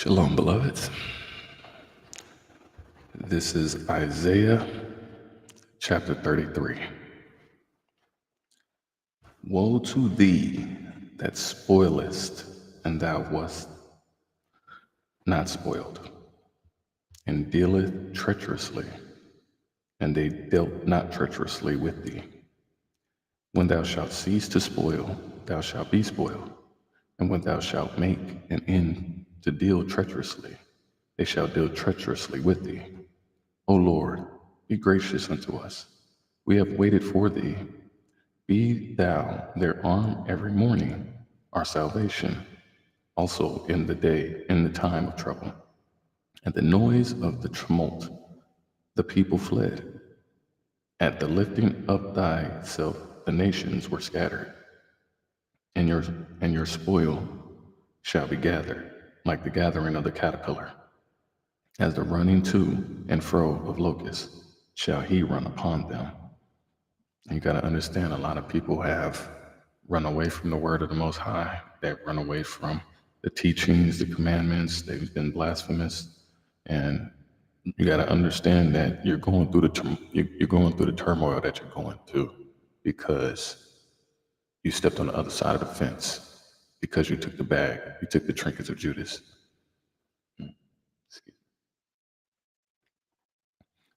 Shalom, beloveds. This is Isaiah chapter 33. Woe to thee that spoilest, and thou wast not spoiled, and dealeth treacherously, and they dealt not treacherously with thee. When thou shalt cease to spoil, thou shalt be spoiled, and when thou shalt make an end to deal treacherously, they shall deal treacherously with thee. O Lord, be gracious unto us. We have waited for thee. Be thou their arm every morning, our salvation, also in the time of trouble. At the noise of the tumult, the people fled. At the lifting up thyself, the nations were scattered, and your spoil shall be gathered, like the gathering of the caterpillar. As the running to and fro of locusts, shall he run upon them. You got to understand, a lot of people have run away from the word of the Most High. They've run away from the teachings, the commandments. They've been blasphemous, and you got to understand that you're going through the turmoil that you're going through because you stepped on the other side of the fence, because you took the bag, you took the trinkets of Judas.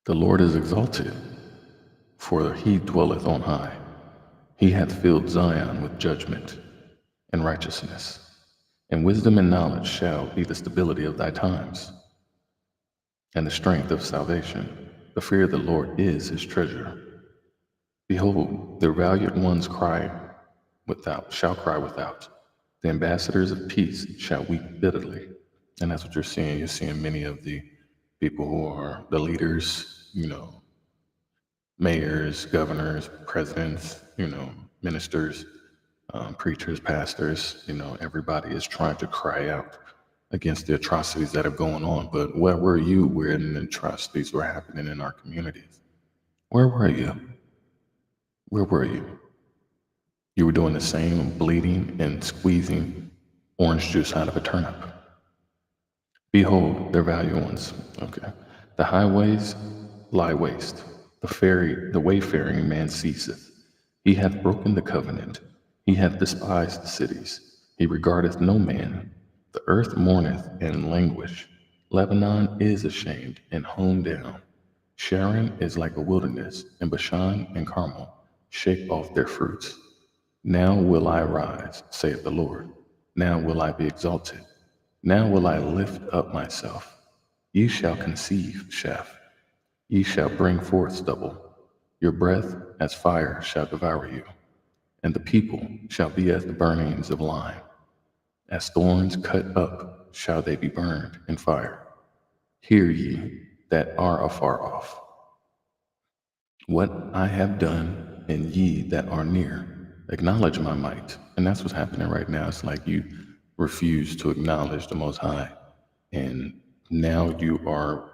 The Lord is exalted, for he dwelleth on high. He hath filled Zion with judgment and righteousness, and wisdom and knowledge shall be the stability of thy times, and the strength of salvation. The fear of the Lord is his treasure. Behold, the valiant ones shall cry without. The ambassadors of peace shall weep bitterly. And that's what you're seeing. You're seeing many of the people who are the leaders, mayors, governors, presidents, ministers, preachers, pastors, everybody is trying to cry out against the atrocities that are going on. But where were you when the atrocities were happening in our communities? Where were you? Where were you? You were doing the same, bleeding and squeezing orange juice out of a turnip. Behold, their value ones. Okay. The highways lie waste. The wayfaring man ceaseth. He hath broken the covenant. He hath despised the cities. He regardeth no man. The earth mourneth and languish. Lebanon is ashamed and hewn down. Sharon is like a wilderness, and Bashan and Carmel shake off their fruits. Now will I rise, saith the Lord. Now will I be exalted. Now will I lift up myself. Ye shall conceive chaff. Ye shall bring forth stubble. Your breath as fire shall devour you, and the people shall be as the burnings of lime. As thorns cut up shall they be burned in fire. Hear ye that are afar off what I have done, and ye that are near. Acknowledge my might. And that's what's happening right now. It's like you refuse to acknowledge the Most High. And now you are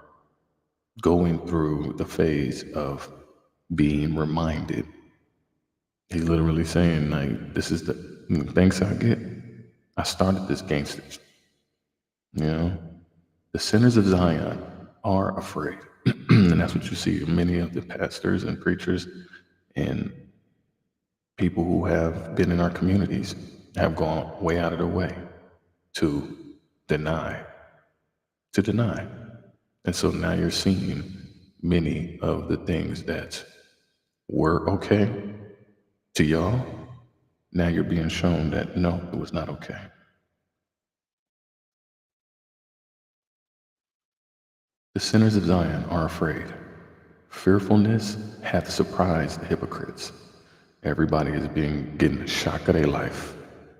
going through the phase of being reminded. He's literally saying, like, this is the thanks I get. I started this gangster. The sinners of Zion are afraid. And that's what you see in many of the pastors and preachers and people who have been in our communities have gone way out of their way to deny. And so now you're seeing many of the things that were okay to y'all. Now you're being shown that no, it was not okay. The sinners of Zion are afraid. Fearfulness hath surprised the hypocrites. Everybody is getting a shock of their life.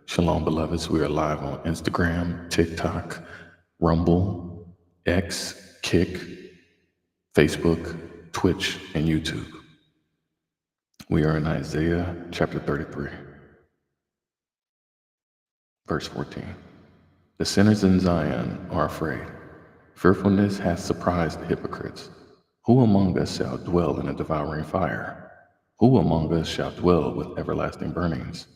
Shalom, beloveds. We are live on Instagram, TikTok, Rumble, X, Kick, Facebook, Twitch, and YouTube. We are in Isaiah chapter 33, verse 14. The sinners in Zion are afraid. Fearfulness hath surprised the hypocrites. Who among us shall dwell in a devouring fire? Who among us shall dwell with everlasting burnings?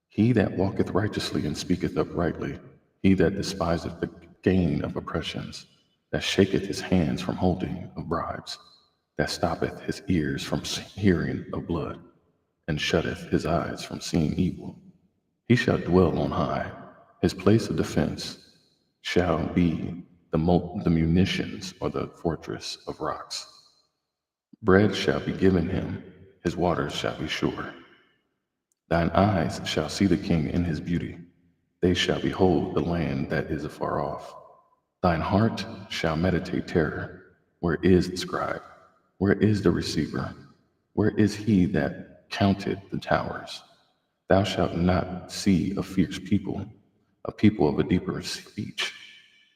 He that walketh righteously and speaketh uprightly, he that despiseth the gain of oppressions, that shaketh his hands from holding of bribes, that stoppeth his ears from hearing of blood, and shutteth his eyes from seeing evil. He shall dwell on high. His place of defense shall be the munitions or the fortress of rocks. Bread shall be given him, his waters shall be sure. Thine eyes shall see the king in his beauty. They shall behold the land that is afar off. Thine heart shall meditate terror. Where is the scribe? Where is the receiver? Where is he that counted the towers? Thou shalt not see a fierce people, a people of a deeper speech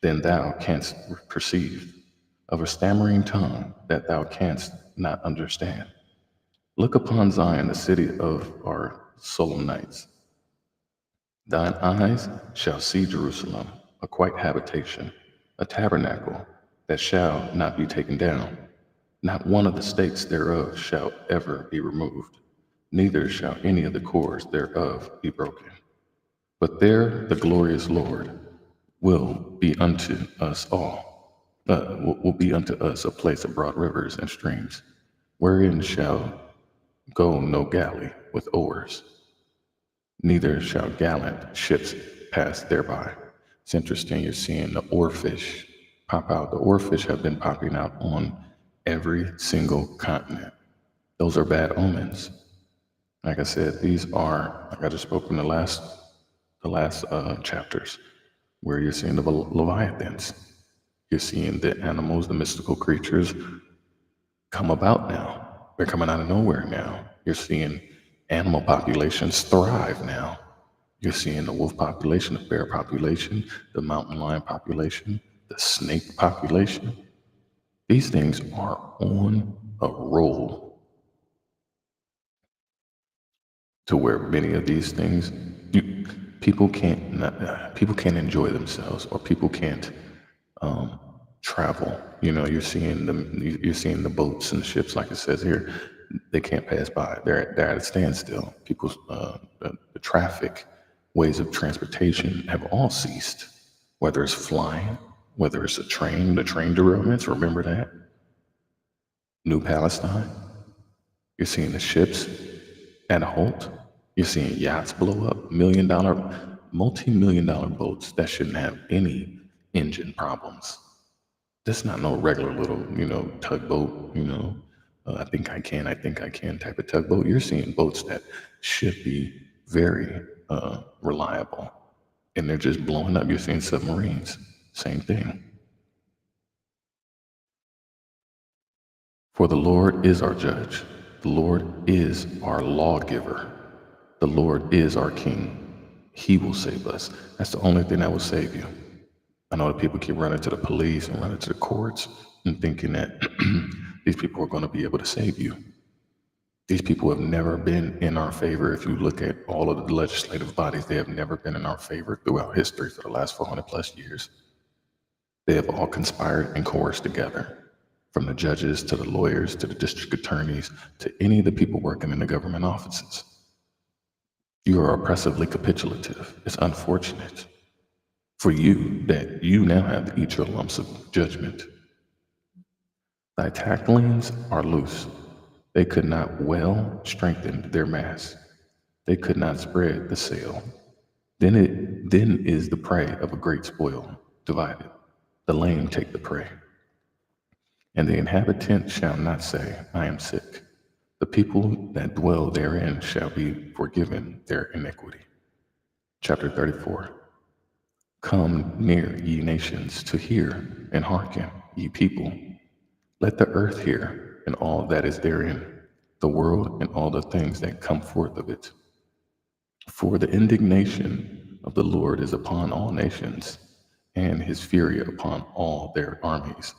than thou canst perceive, of a stammering tongue that thou canst not understand. Look upon Zion, the city of our solemn nights. Thine eyes shall see Jerusalem, a quiet habitation, a tabernacle that shall not be taken down. Not one of the stakes thereof shall ever be removed, neither shall any of the cords thereof be broken. But there the glorious Lord will be unto us will be unto us a place of broad rivers and streams, wherein shall go no galley with oars, neither shall gallant ships pass thereby. It's interesting, you're seeing the oarfish pop out. The oarfish have been popping out on every single continent. Those are bad omens. Like I said, these are, like I just spoke in the last chapters, where you're seeing the leviathans. You're seeing the animals, the mystical creatures come about now. They're coming out of nowhere now. You're seeing animal populations thrive now. You're seeing the wolf population, the bear population, the mountain lion population, the snake population. These things are on a roll to where many of these things, people can't enjoy themselves, or people can't travel. You know, you're seeing the boats and the ships, like it says here, they can't pass by. They're at a standstill. People's the traffic, ways of transportation have all ceased. Whether it's flying, whether it's the train derailments. Remember that New Palestine. You're seeing the ships at a halt. You're seeing yachts blow up, multi-million dollar boats that shouldn't have any engine problems. That's not no regular little, tugboat, I think I can type of tugboat. You're seeing boats that should be very reliable, and they're just blowing up. You're seeing submarines, same thing. For the Lord is our judge. The Lord is our lawgiver. The Lord is our king. He will save us. That's the only thing that will save you. I know that people keep running to the police and running to the courts and thinking that these people are going to be able to save you. These people have never been in our favor. If you look at all of the legislative bodies, they have never been in our favor throughout history for the last 400 plus years. They have all conspired and coerced together, from the judges to the lawyers to the district attorneys to any of the people working in the government offices. You are oppressively capitulative. It's unfortunate for you that you now have to eat your lumps of judgment. Thy tacklings are loose. They could not well strengthen their mass. They could not spread the sail. Then is the prey of a great spoil divided. The lame take the prey. And the inhabitant shall not say, I am sick. The people that dwell therein shall be forgiven their iniquity. Chapter 34. Come near, ye nations, to hear, and hearken, ye people. Let the earth hear, and all that is therein, the world and all the things that come forth of it. For the indignation of the Lord is upon all nations, and his fury upon all their armies.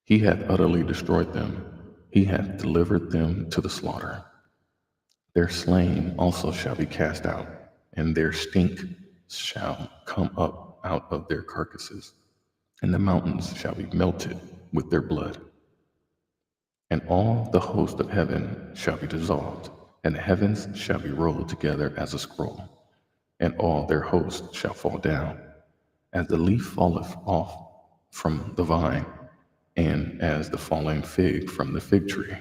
He hath utterly destroyed them. He hath delivered them to the slaughter. Their slain also shall be cast out, and their stink shall come up out of their carcasses, and the mountains shall be melted with their blood. And all the host of heaven shall be dissolved, and the heavens shall be rolled together as a scroll, and all their hosts shall fall down. as the leaf falleth off from the vine, and as the falling fig from the fig tree.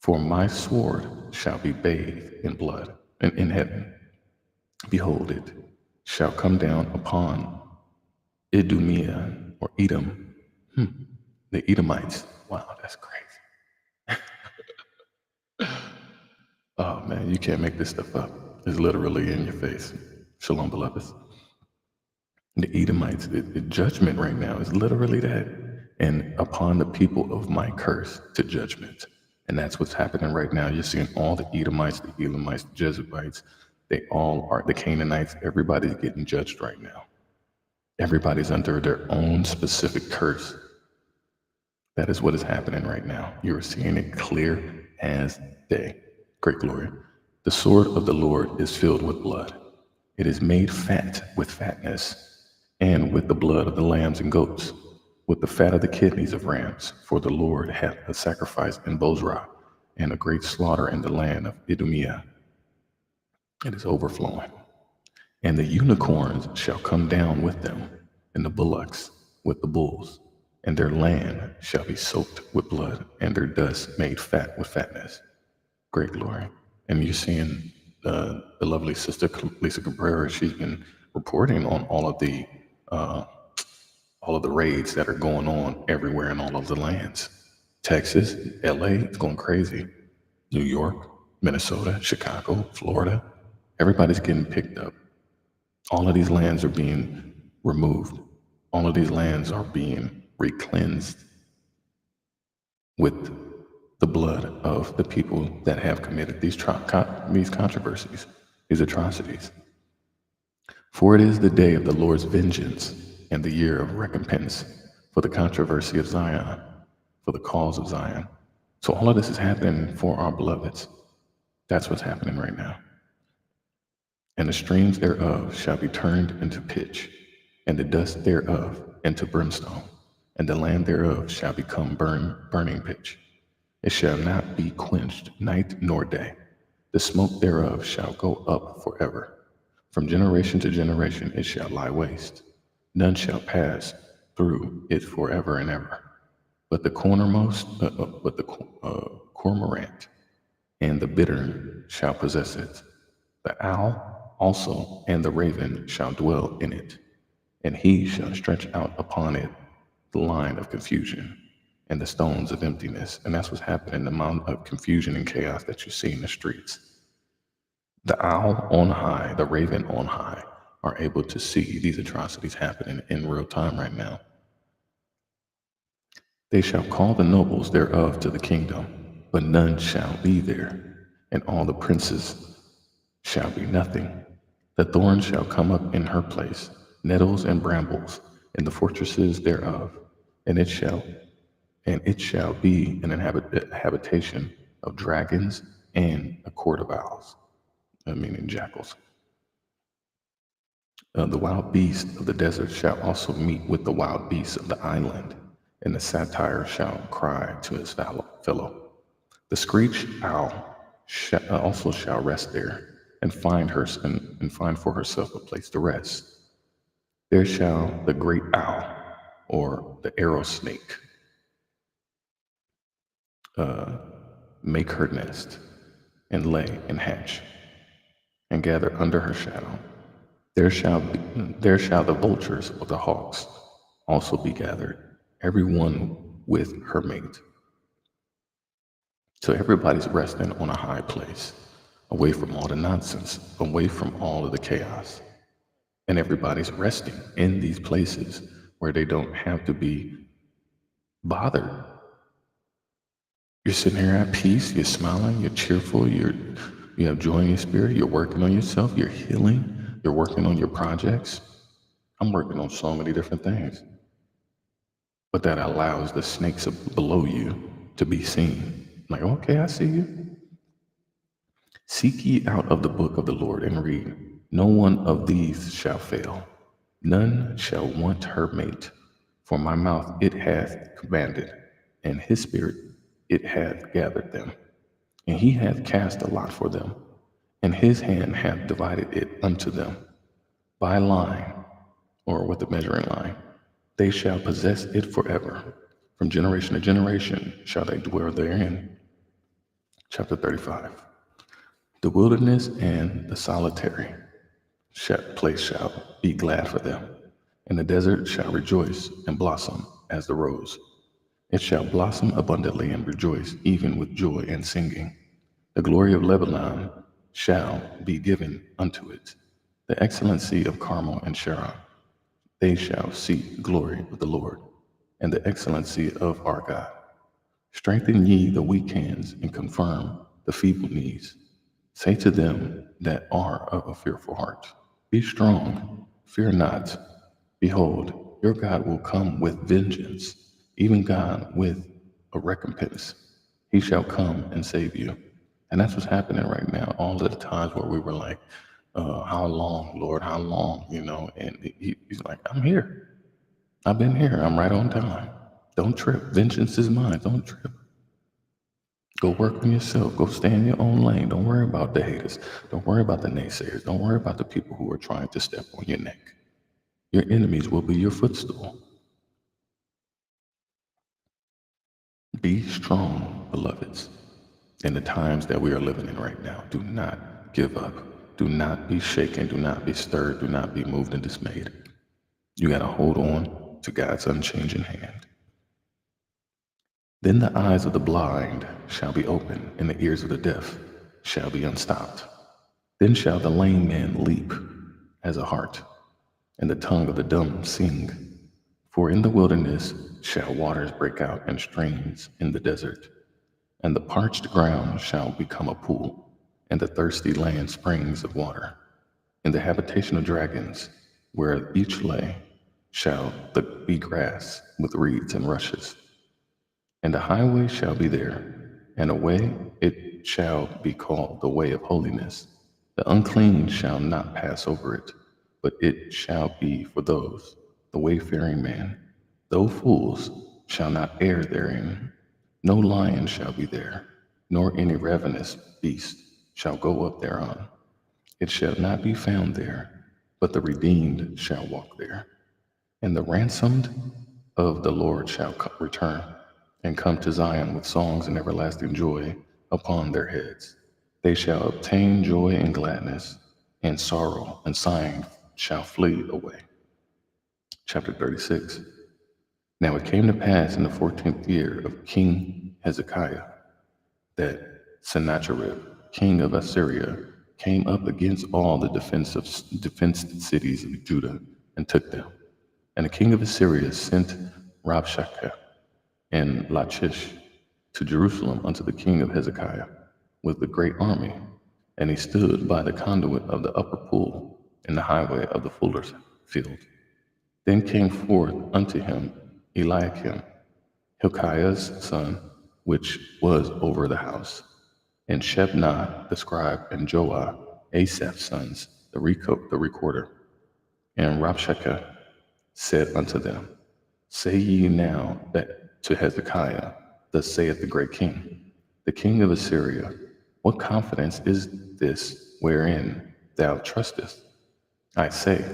For my sword shall be bathed in blood, and in heaven, behold, it shall come down upon Idumea, or Edom, the Edomites. Wow, that's crazy. Oh man, you can't make this stuff up. It's literally in your face. Shalom, beloveds. The Edomites, the judgment right now is literally that. And upon the people of my curse to judgment. And that's what's happening right now. You're seeing all the Edomites, the Elamites, the Jebusites, they all are the Canaanites. Everybody's getting judged right now. Everybody's under their own specific curse. That is what is happening right now. You are seeing it clear as day. Great glory. The sword of the Lord is filled with blood. It is made fat with fatness, and with the blood of the lambs and goats, with the fat of the kidneys of rams. For the Lord hath a sacrifice in Bozrah, and a great slaughter in the land of Idumea. It is overflowing. And the unicorns shall come down with them, and the bullocks with the bulls, and their land shall be soaked with blood, and their dust made fat with fatness. Great glory. And you're seeing the lovely sister Lisa Cabrera. She's been reporting on all of the raids that are going on everywhere in all of the lands. Texas, LA, it's going crazy. New York, Minnesota, Chicago, Florida. Everybody's getting picked up. All of these lands are being removed. All of these lands are being re-cleansed with the blood of the people that have committed these controversies, these atrocities. For it is the day of the Lord's vengeance and the year of recompense for the controversy of Zion, for the cause of Zion. So all of this is happening for our beloveds. That's what's happening right now. And the streams thereof shall be turned into pitch, and the dust thereof into brimstone, and the land thereof shall become burning pitch. It shall not be quenched night nor day. The smoke thereof shall go up forever. From generation to generation it shall lie waste. None shall pass through it forever and ever. But the cormorant and the bittern shall possess it. The owl also and the raven shall dwell in it, and he shall stretch out upon it the line of confusion and the stones of emptiness. And that's what's happening, the amount of confusion and chaos that you see in the streets. The owl on high, the raven on high, are able to see these atrocities happening in real time right now. They shall call the nobles thereof to the kingdom, but none shall be there, and all the princes shall be nothing. The thorn shall come up in her place, nettles and brambles in the fortresses thereof, and it shall be an habitation of dragons and a court of owls, meaning jackals. The wild beast of the desert shall also meet with the wild beasts of the island, and the satyr shall cry to his fellow. The screech owl also shall rest there, and find for herself a place to rest. There shall the great owl, or the arrow snake, make her nest, and lay and hatch, and gather under her shadow. There shall the vultures of the hawks also be gathered, every one with her mate. So everybody's resting on a high place, away from all the nonsense, away from all of the chaos. And everybody's resting in these places where they don't have to be bothered. You're sitting here at peace, you're smiling, you're cheerful, you have joy in your spirit, you're working on yourself, you're healing, you're working on your projects. I'm working on so many different things. But that allows the snakes below you to be seen. Like, okay, I see you. Seek ye out of the book of the Lord and read. No one of these shall fail. None shall want her mate. For my mouth it hath commanded, and his spirit it hath gathered them. And he hath cast a lot for them, and his hand hath divided it unto them. By line, or with the measuring line. They shall possess it forever. From generation to generation shall they dwell therein. Chapter 35. The wilderness and the solitary place shall be glad for them, and the desert shall rejoice and blossom as the rose. It shall blossom abundantly and rejoice, even with joy and singing. The glory of Lebanon shall be given unto it, the excellency of Carmel and Sharon. They shall see the glory of the Lord, and the excellency of our God. Strengthen ye the weak hands, and confirm the feeble knees. Say to them that are of a fearful heart, be strong, fear not. Behold, your God will come with vengeance, even God with a recompense. He shall come and save you. And that's what's happening right now. All of the times where we were like, how long, Lord, how long, and he's like, I'm here. I've been here. I'm right on time. Don't trip. Vengeance is mine. Don't trip. Go work on yourself. Go stay in your own lane. Don't worry about the haters. Don't worry about the naysayers. Don't worry about the people who are trying to step on your neck. Your enemies will be your footstool. Be strong, beloveds. In the times that we are living in right now, do not give up. Do not be shaken. Do not be stirred. Do not be moved and dismayed. You got to hold on to God's unchanging hand. Then the eyes of the blind shall be opened, and the ears of the deaf shall be unstopped. Then shall the lame man leap as a hart, and the tongue of the dumb sing. For in the wilderness shall waters break out and streams in the desert, and the parched ground shall become a pool, and the thirsty land springs of water. In the habitation of dragons, where each lay, shall be grass with reeds and rushes. And a highway shall be there, and a way it shall be called the way of holiness. The unclean shall not pass over it, but it shall be for those, the wayfaring man. Though fools shall not err therein. No lion shall be there, nor any ravenous beast shall go up thereon. It shall not be found there, but the redeemed shall walk there. And the ransomed of the Lord shall return, and come to Zion with songs and everlasting joy upon their heads. They shall obtain joy and gladness, and sorrow and sighing shall flee away. Chapter 36. Now it came to pass in the 14th year of King Hezekiah that Sennacherib, king of Assyria, came up against all the defenced cities of Judah and took them. And the king of Assyria sent Rabshakeh and Lachish to Jerusalem unto the king of Hezekiah with the great army. And he stood by the conduit of the upper pool in the highway of the fuller's field. Then came forth unto him Eliakim, Hilkiah's son, which was over the house, and Shebna the scribe, and Joah, Asaph's sons, the recorder. And Rabshakeh said unto them, Say ye now that to Hezekiah, thus saith the great king, the king of Assyria, what confidence is this wherein thou trustest? I say,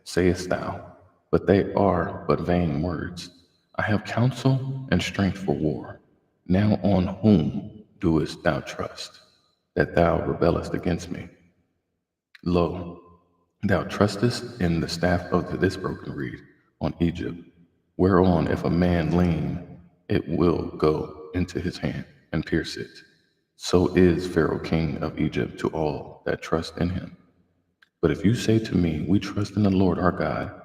sayest thou, but they are but vain words. I have counsel and strength for war. Now on whom doest thou trust, that thou rebellest against me? Lo, thou trustest in the staff of this broken reed on Egypt, whereon if a man lean, it will go into his hand and pierce it. So is Pharaoh king of Egypt to all that trust in him. But if you say to me, We trust in the Lord our God,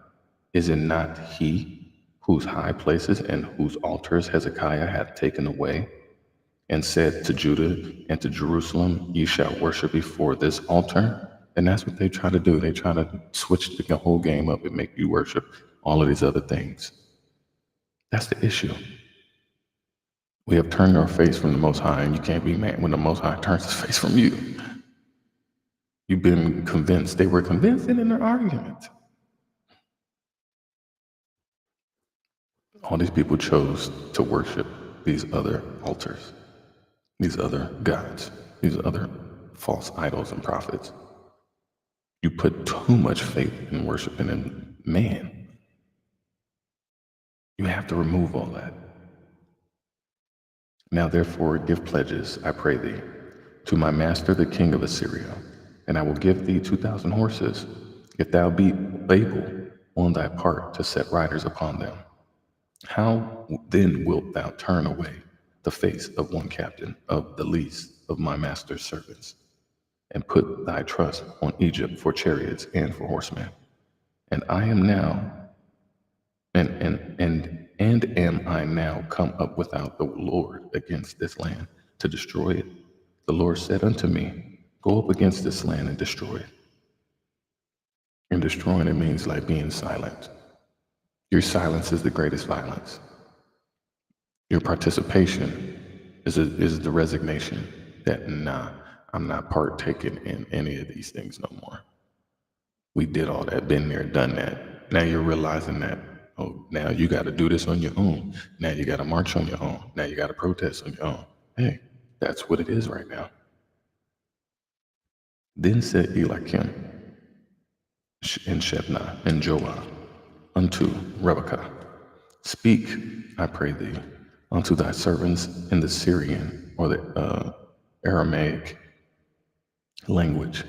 is it not he whose high places and whose altars Hezekiah hath taken away, and said to Judah and to Jerusalem, Ye shall worship before this altar? And that's what they try to do. They try to switch the whole game up and make you worship all of these other things. That's the issue. We have turned our face from the Most High, and you can't be mad when the Most High turns his face from you. You've been convinced. They were convinced in their argument. All these people chose to worship these other altars, these other gods, these other false idols and prophets. You put too much faith in worshiping in man. You have to remove all that. Now therefore give pledges, I pray thee, to my master the king of Assyria, and I will give thee 2,000 horses, if thou be able on thy part to set riders upon them. How then wilt thou turn away the face of one captain of the least of my master's servants, and put thy trust on Egypt for chariots and for horsemen? And I am now, and am I now come up without the Lord against this land to destroy it? The Lord said unto me, go up against this land and destroy it. And destroying it means like being silent. Your silence is the greatest violence. Your participation is the resignation that, nah, I'm not partaking in any of these things no more. We did all that, been there, done that. Now you're realizing that, oh, now you got to do this on your own. Now you got to march on your own. Now you got to protest on your own. Hey, that's what it is right now. Then said Eliakim and Shebna and Joah unto Rebekah, speak, I pray thee, unto thy servants in the Syrian or the Aramaic language,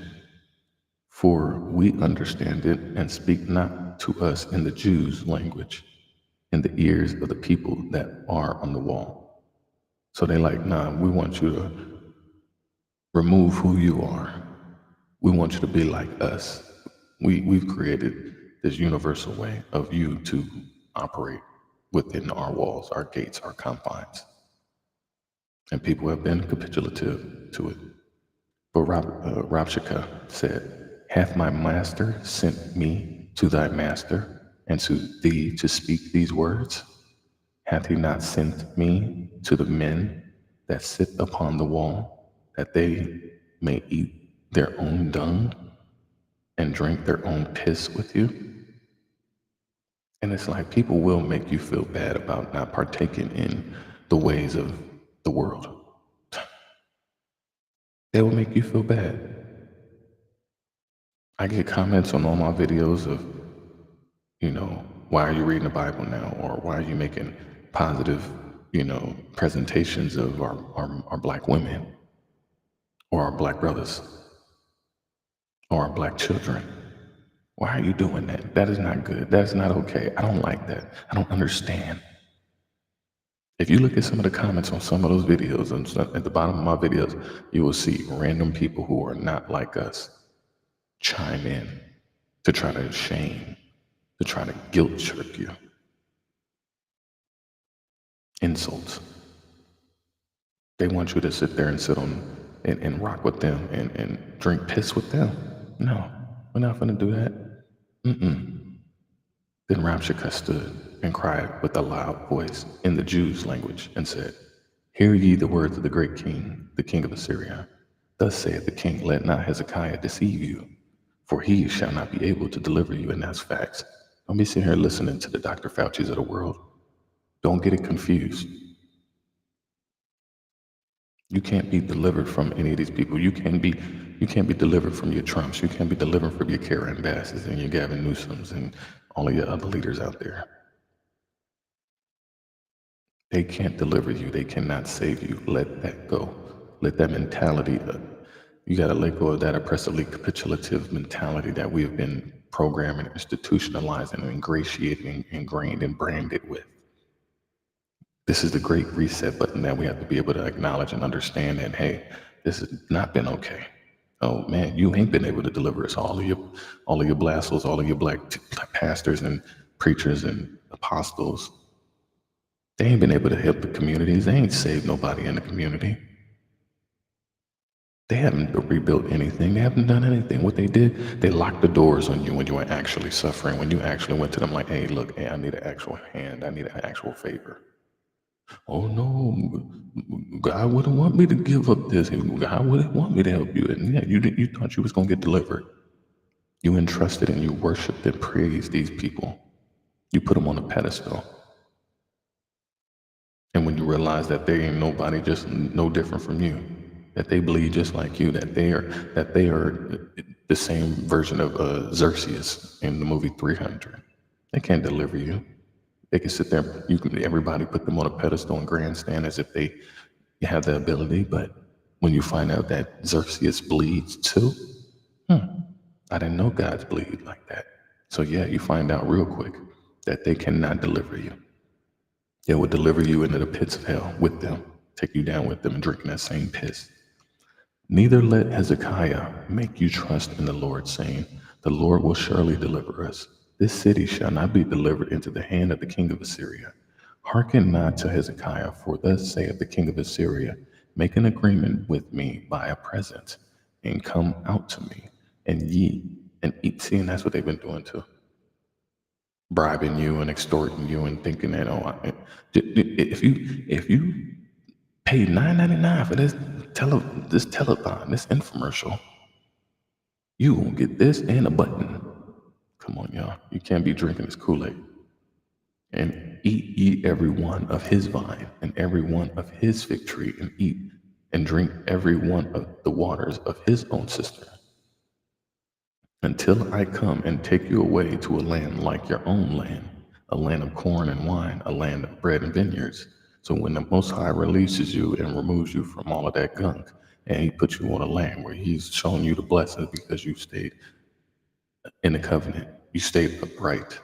for we understand it, and speak not to us in the Jews' language, in the ears of the people that are on the wall. So they like, nah, we want you to remove who you are. We want you to be like us. We've created this universal way of you to operate within our walls, our gates, our confines. And people have been capitulative to it. But Rabshakeh said, hath my master sent me to thy master and to thee to speak these words? Hath he not sent me to the men that sit upon the wall, that they may eat their own dung and drink their own piss with you? And it's like people will make you feel bad about not partaking in the ways of the world. They will make you feel bad. I get comments on all my videos of, why are you reading the Bible now? Or why are you making positive, presentations of our black women or our black brothers or our black children? Why are you doing that? That is not good. That's not okay. I don't like that. I don't understand. If you look at some of the comments on some of those videos, at the bottom of my videos, you will see random people who are not like us chime in to try to shame, to try to guilt trip you. Insults. They want you to sit there and sit on and rock with them and drink piss with them. No, we're not going to do that. Then Rabshakeh stood and cried with a loud voice in the Jews' language and said, hear ye the words of the great king, the king of Assyria. Thus saith the king, let not Hezekiah deceive you, for he shall not be able to deliver you. And that's facts. Don't be sitting here listening to the Dr. Fauci's of the world. Don't get it confused. You can't be delivered from any of these people. You can't be delivered from your Trumps. You can't be delivered from your Karen Basses and your Gavin Newsoms and all of your other leaders out there. They can't deliver you. They cannot save you. Let that go. Let that mentality, you got to let go of that oppressively capitulative mentality that we have been programming, institutionalizing, and ingratiating, ingrained, and branded with. This is the great reset button that we have to be able to acknowledge and understand that, hey, this has not been okay. Oh man, you ain't been able to deliver us. All of your blasphemers, all of your black pastors and preachers and apostles, they ain't been able to help the communities. They ain't saved nobody in the community. They haven't rebuilt anything. They haven't done anything. What they did, they locked the doors on you when you were actually suffering, when you actually went to them like, hey, look, hey, I need an actual hand. I need an actual favor. Oh no, God wouldn't want me to give up this. God wouldn't want me to help you. And yeah, you thought you was going to get delivered. You entrusted and you worshiped and praised these people. You put them on a pedestal. And when you realize that they ain't nobody just no different from you, that they bleed just like you, that they are the same version of Xerxes in the movie 300. They can't deliver you. They can sit there, everybody put them on a pedestal and grandstand as if they have the ability, but when you find out that Xerxes bleeds too, I didn't know gods bleed like that. So yeah, you find out real quick that they cannot deliver you. They will deliver you into the pits of hell with them, take you down with them and drink that same piss. Neither let Hezekiah make you trust in the Lord, saying, the Lord will surely deliver us. This city shall not be delivered into the hand of the king of Assyria. Hearken not to Hezekiah, for thus saith the king of Assyria, make an agreement with me by a present, and come out to me, and ye, and eat. See, and that's what they've been doing too. Bribing you and extorting you and thinking that, if you pay $9.99 for this telethon, this infomercial, you gonna get this and a button. Come on, y'all. You can't be drinking this Kool-Aid. And eat ye every one of his vine and every one of his fig tree, and eat and drink every one of the waters of his own cistern, until I come and take you away to a land like your own land, a land of corn and wine, a land of bread and vineyards. So when the Most High releases you and removes you from all of that gunk, and he puts you on a land where he's showing you the blessings because you stayed in the covenant, you stayed upright,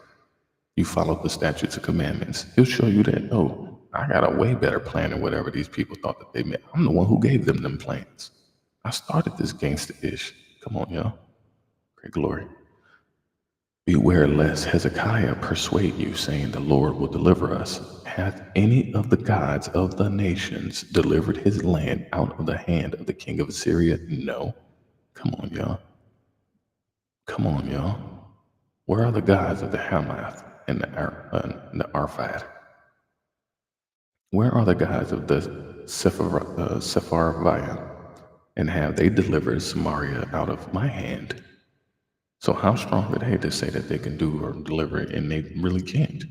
you followed the statutes and commandments, he'll show you that, oh, I got a way better plan than whatever these people thought that they made. I'm the one who gave them plans. I started this gangsta-ish. Come on, y'all. Great glory. Beware lest Hezekiah persuade you, saying, the Lord will deliver us. Hath any of the gods of the nations delivered his land out of the hand of the king of Assyria? No. Come on, y'all. Come on, y'all. Where are the gods of the Hamath and the Arphad? Where are the gods of the Sepharvaim? And have they delivered Samaria out of my hand? So how strong are they to say that they can do or deliver it, and they really can't?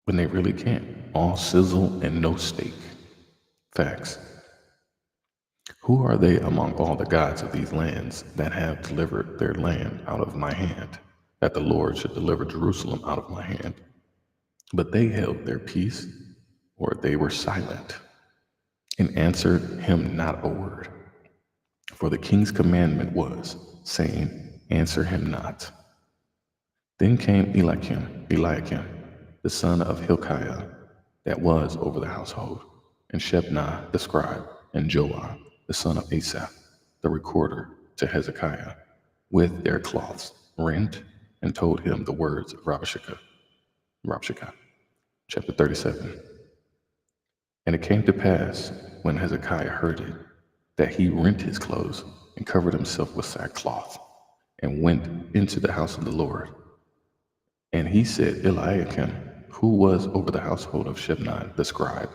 When they really can't. All sizzle and no steak. Facts. Who are they among all the gods of these lands that have delivered their land out of my hand, that the Lord should deliver Jerusalem out of my hand? But they held their peace, or they were silent, and answered him not a word. For the king's commandment was, saying, answer him not. Then came Eliakim, the son of Hilkiah, that was over the household, and Shebna the scribe, and Joah, the son of Asaph, the recorder, to Hezekiah, with their cloths rent, and told him the words of Rabshakeh. Chapter 37. And it came to pass, when Hezekiah heard it, that he rent his clothes, and covered himself with sackcloth, and went into the house of the Lord. And he said, Eliakim, who was over the household of Shebna the scribe,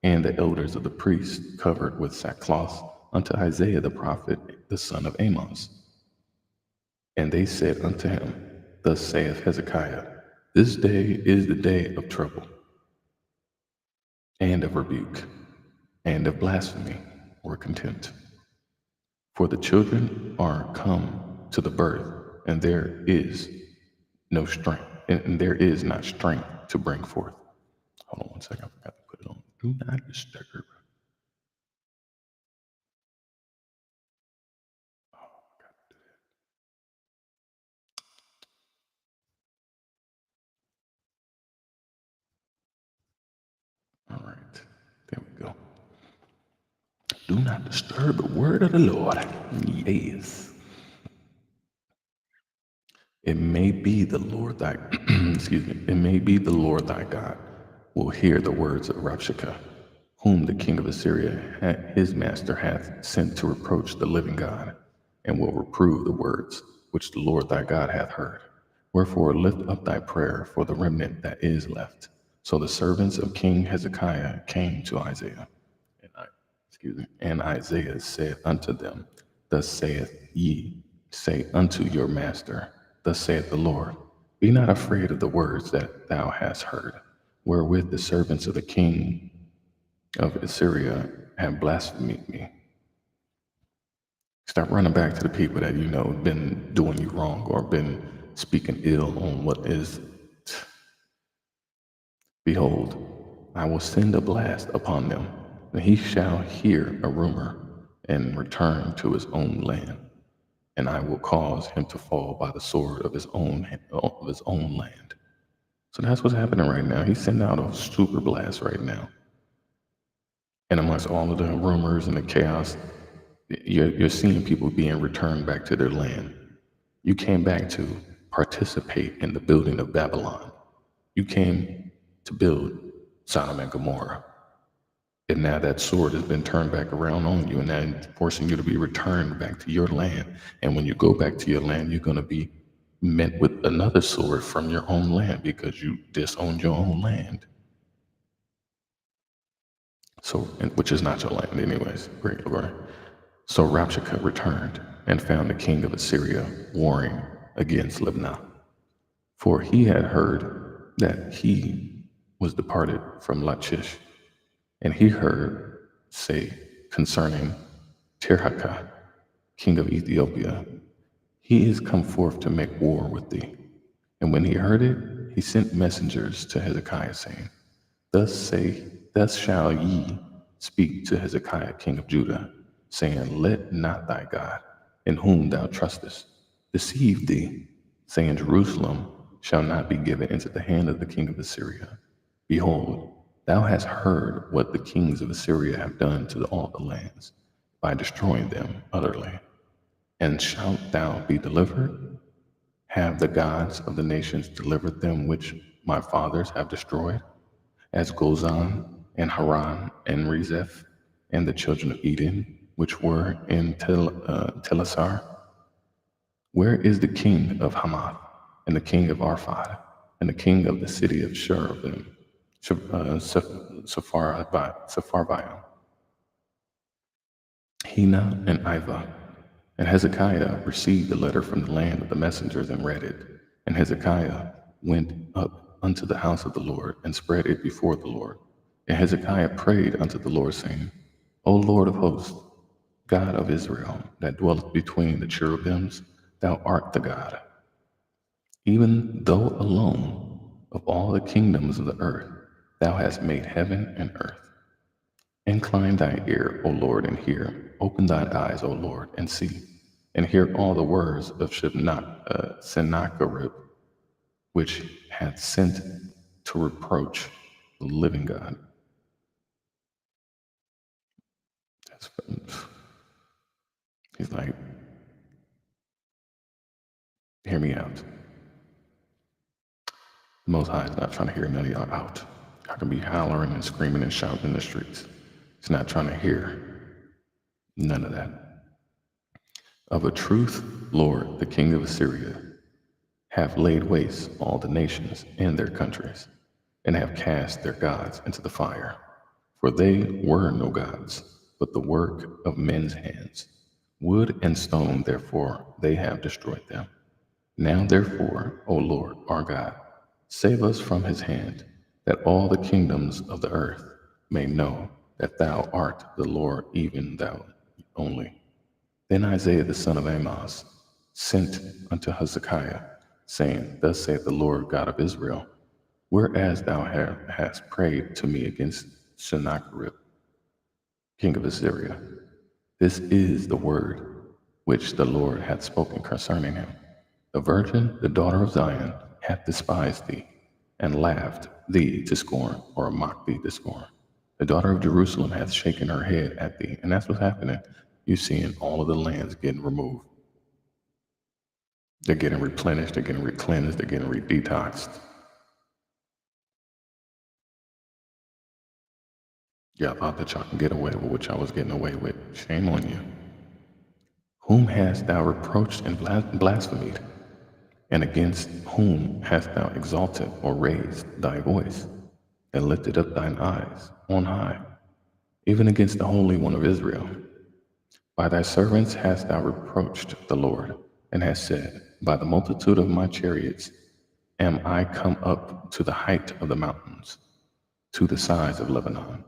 and the elders of the priests, covered with sackcloth, unto Isaiah the prophet, the son of Amos. And they said unto him, thus saith Hezekiah, this day is the day of trouble, and of rebuke, and of blasphemy, or contempt. For the children are come to the birth, and there is no strength, and there is not strength to bring forth. Hold on one second, I forgot to put it on. Do not disturb. All right, there we go. Do not disturb the word of the Lord. Yes. It may be the Lord thy excuse me, it may be the Lord thy God will hear the words of Rabshakeh, whom the king of Assyria his master hath sent to reproach the living God, and will reprove the words which the Lord thy God hath heard. Wherefore lift up thy prayer for the remnant that is left. So the servants of King Hezekiah came to Isaiah, and Isaiah said unto them, thus saith ye, say unto your master, thus saith the Lord, be not afraid of the words that thou hast heard, wherewith the servants of the king of Assyria have blasphemed me. Stop running back to the people that you know have been doing you wrong or been speaking ill on what is Behold, I will send a blast upon them, and he shall hear a rumor and return to his own land, and I will cause him to fall by the sword of his own land. So that's what's happening right now. He's sending out a super blast right now. And amongst all of the rumors and the chaos, you're seeing people being returned back to their land. You came back to participate in the building of Babylon. You came to build Sodom and Gomorrah. And now that sword has been turned back around on you, and now forcing you to be returned back to your land. And when you go back to your land, you're going to be met with another sword from your own land because you disowned your own land. So, which is not your land, anyways. Great Lord. So Rabshakeh returned and found the king of Assyria warring against Libnah, for he had heard that he was departed from Lachish, and he heard say concerning Tirhakah, king of Ethiopia, he is come forth to make war with thee. And when he heard it, he sent messengers to Hezekiah, saying, Thus shall ye speak to Hezekiah, king of Judah, saying, Let not thy God, in whom thou trustest, deceive thee, saying, Jerusalem shall not be given into the hand of the king of Assyria. Behold, thou hast heard what the kings of Assyria have done to all the lands, by destroying them utterly. And shalt thou be delivered? Have the gods of the nations delivered them which my fathers have destroyed, as Gozan and Haran and Rezeph and the children of Eden, which were in Telasar? Where is the king of Hamath, and the king of Arphad, and the king of the city of Shurabim, Sepharvaim, Hena, and Iva? And Hezekiah received the letter from the land of the messengers and read it. And Hezekiah went up unto the house of the Lord and spread it before the Lord. And Hezekiah prayed unto the Lord, saying, O Lord of hosts, God of Israel, that dwelleth between the cherubims, thou art the God. Even though alone of all the kingdoms of the earth, thou hast made heaven and earth. Incline thy ear, O Lord, and hear. Open thine eyes, O Lord, and see. And hear all the words of Sennacherib, which hath sent to reproach the living God. He's like, hear me out. The Most High is not trying to hear none of y'all out. I can be hollering and screaming and shouting in the streets. He's not trying to hear none of that. Of a truth, Lord, the king of Assyria, have laid waste all the nations and their countries, and have cast their gods into the fire. For they were no gods, but the work of men's hands. Wood and stone, therefore, they have destroyed them. Now, therefore, O Lord, our God, save us from his hand, that all the kingdoms of the earth may know that thou art the Lord, even thou only. Then Isaiah the son of Amoz sent unto Hezekiah, saying, Thus saith the Lord God of Israel, whereas thou hast prayed to me against Sennacherib, king of Assyria, this is the word which the Lord hath spoken concerning him. The virgin, the daughter of Zion, hath despised thee, and laughed thee to scorn, or mocked thee to scorn. The daughter of Jerusalem hath shaken her head at thee. And that's what's happening. You're seeing all of the lands getting removed. They're getting replenished, they're getting re-cleansed, they're getting re-detoxed. Y'all thought that y'all can get away with what y'all was getting away with. Shame on you. Whom hast thou reproached and blasphemed? And against whom hast thou exalted or raised thy voice, and lifted up thine eyes on high, even against the Holy One of Israel? By thy servants hast thou reproached the Lord, and hast said, By the multitude of my chariots am I come up to the height of the mountains, to the sides of Lebanon,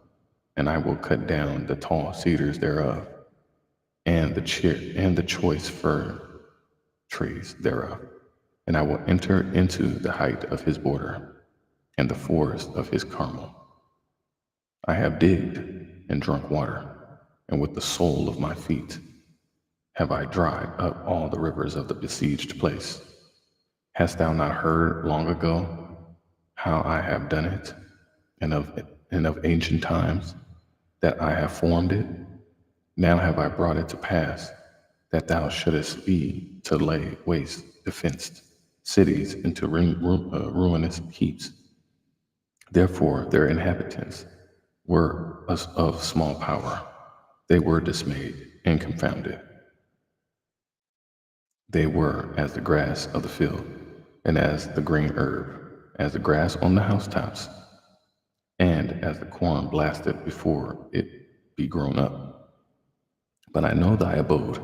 and I will cut down the tall cedars thereof, and the choice fir trees thereof, and I will enter into the height of his border, and the forest of his Carmel. I have digged and drunk water, and with the sole of my feet have I dried up all the rivers of the besieged place. Hast thou not heard long ago how I have done it, and of ancient times that I have formed it? Now have I brought it to pass that thou shouldest be to lay waste defenced cities into ruinous heaps. Therefore their inhabitants were of small power. They were dismayed and confounded. They were as the grass of the field, and as the green herb, as the grass on the housetops, and as the corn blasted before it be grown up. But I know thy abode,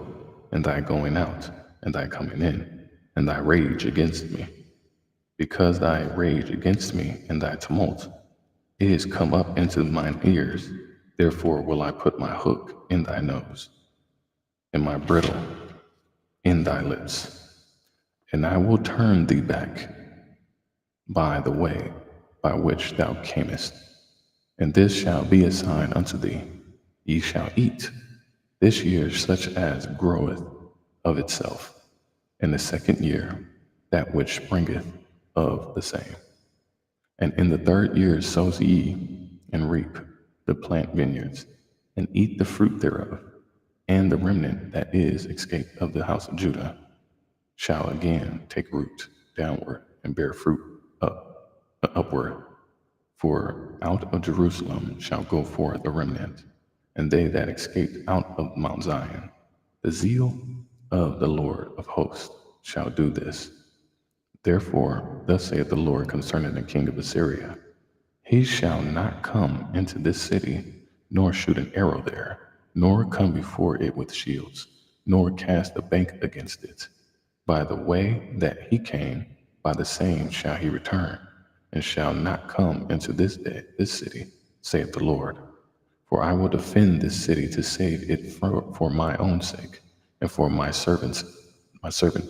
and thy going out, and thy coming in, and thy rage against me. Because thy rage against me and thy tumult is come up into mine ears, therefore will I put my hook in thy nose, and my bridle in thy lips, and I will turn thee back by the way by which thou camest. And this shall be a sign unto thee: ye shall eat this year such as groweth of itself, in the second year that which springeth of the same. And in the third year sow ye, and reap the plant vineyards, and eat the fruit thereof, and the remnant that is escaped of the house of Judah shall again take root downward and bear fruit upward. For out of Jerusalem shall go forth a remnant, and they that escaped out of Mount Zion. The zeal of the Lord of hosts shall do this. Therefore, thus saith the Lord concerning the king of Assyria: he shall not come into this city, nor shoot an arrow there, nor come before it with shields, nor cast a bank against it. By the way that he came, by the same shall he return, and shall not come into this city, saith the Lord. For I will defend this city to save it for my own sake, and for my servant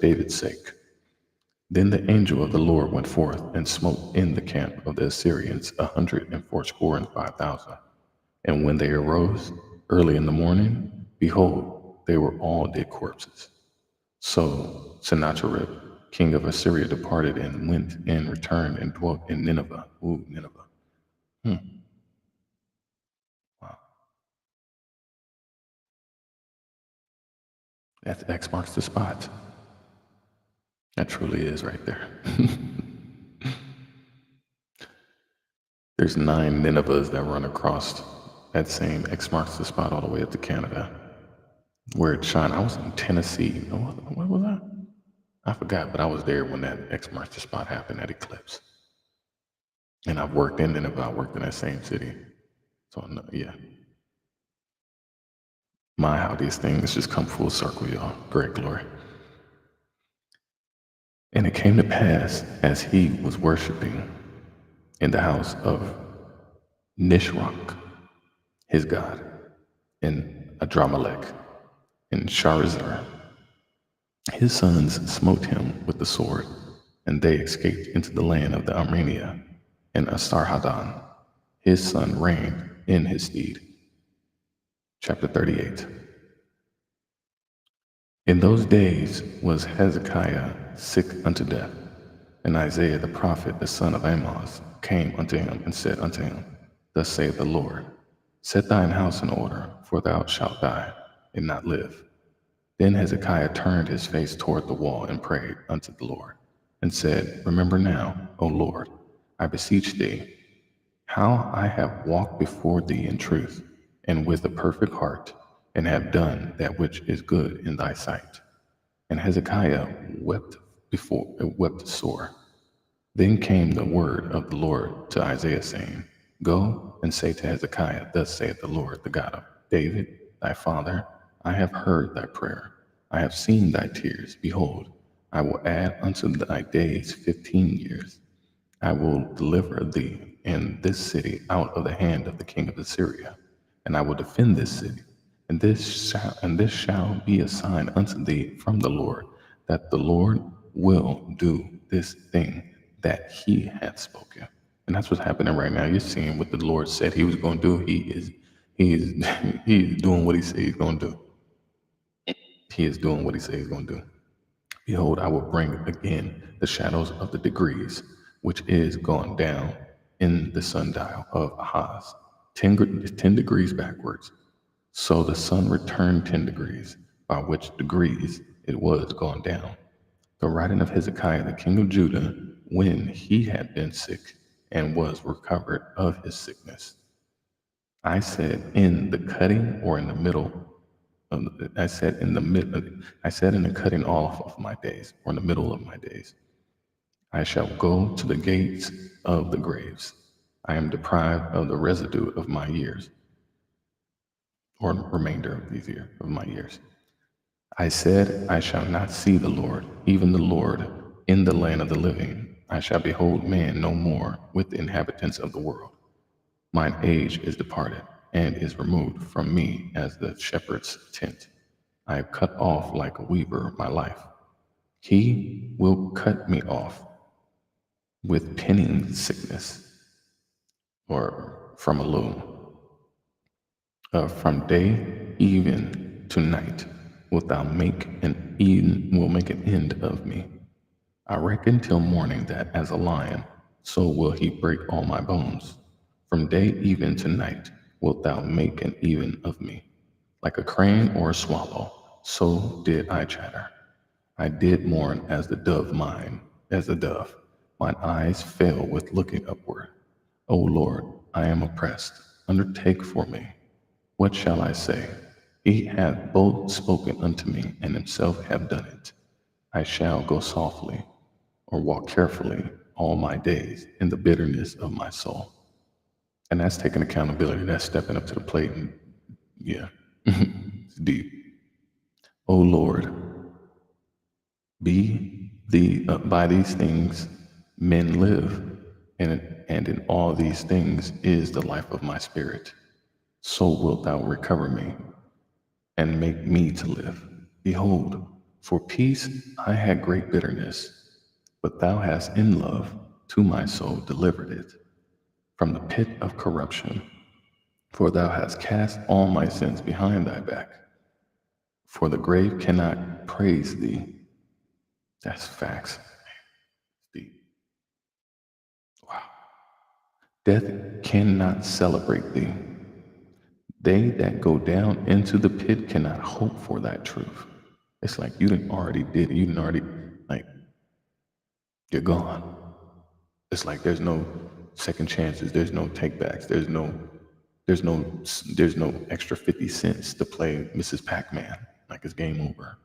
David's sake. Then the angel of the Lord went forth and smote in the camp of the Assyrians 185,000. And when they arose early in the morning, behold, they were all dead corpses. So Sennacherib, king of Assyria, departed and went and returned and dwelt in Nineveh. Ooh, Nineveh. Wow. That X marks the spot. That truly is right there. There's 9 Ninevehs that run across that same X marks the spot all the way up to Canada, where it shined. I was in Tennessee. No, what was that? I forgot, but I was there when that X marks the spot happened, that eclipse. And I've worked in Nineveh. I worked in that same city. So, yeah. My, how these things just come full circle, y'all. Great glory. And it came to pass, as he was worshiping in the house of Nisroch, his god, in Adramelech, in Sharezer, his sons smote him with the sword, and they escaped into the land of the Armenia, and Asarhaddon, his son, reigned in his stead. Chapter 38. In those days was Hezekiah sick unto death, and Isaiah the prophet, the son of Amoz, came unto him and said unto him, Thus saith the Lord, Set thine house in order, for thou shalt die, and not live. Then Hezekiah turned his face toward the wall and prayed unto the Lord, and said, Remember now, O Lord, I beseech thee, how I have walked before thee in truth, and with a perfect heart, and have done that which is good in thy sight. And Hezekiah wept sore. Then came the word of the Lord to Isaiah, saying, Go and say to Hezekiah, Thus saith the Lord, the God of David, thy father, I have heard thy prayer. I have seen thy tears. Behold, I will add unto thy days 15 years. I will deliver thee and this city out of the hand of the king of Assyria, and I will defend this city. And this shall be a sign unto thee from the Lord, that the Lord will do this thing that he hath spoken. And that's what's happening right now. You're seeing what the Lord said he was going to do. He is, he is doing what he said he's going to do. He is doing what he said he's going to do. Behold, I will bring again the shadows of the degrees, which is gone down in the sundial of Ahaz, 10 degrees backwards. So the sun returned 10 degrees, by which degrees it was gone down. The writing of Hezekiah, the king of Judah, when he had been sick and was recovered of his sickness. I said in the cutting or in the middle I said in the cutting off of my days, or in the middle of my days, I shall go to the gates of the graves. I am deprived of the residue of my years, or remainder of these years of my years. I said, I shall not see the Lord, even the Lord, in the land of the living. I shall behold man no more with the inhabitants of the world. Mine age is departed, and is removed from me as the shepherd's tent. I have cut off like a weaver my life. He will cut me off with pinning sickness, or from a loom. From day even to night wilt thou make will make an end of me. I reckon till morning that as a lion, so will he break all my bones. From day even to night wilt thou make an even of me. Like a crane or a swallow, so did I chatter. I did mourn as the dove. Mine eyes fail with looking upward. O Lord, I am oppressed. Undertake for me. What shall I say? He hath both spoken unto me, and himself hath done it. I shall go softly, or walk carefully all my days in the bitterness of my soul. And that's taking accountability. That's stepping up to the plate. And yeah, it's deep. O Lord, by these things men live, and in all these things is the life of my spirit. So wilt thou recover me, and make me to live. Behold, for peace I had great bitterness, but thou hast in love to my soul delivered it from the pit of corruption. For thou hast cast all my sins behind thy back. For the grave cannot praise thee. That's facts. Deep. Wow. Death cannot celebrate thee. They that go down into the pit cannot hope for that truth. It's like you didn't already did it. You didn't already, like, you're gone. It's like there's no second chances. There's no takebacks. There's no extra 50 cents to play Mrs. Pac-Man. Like it's game over.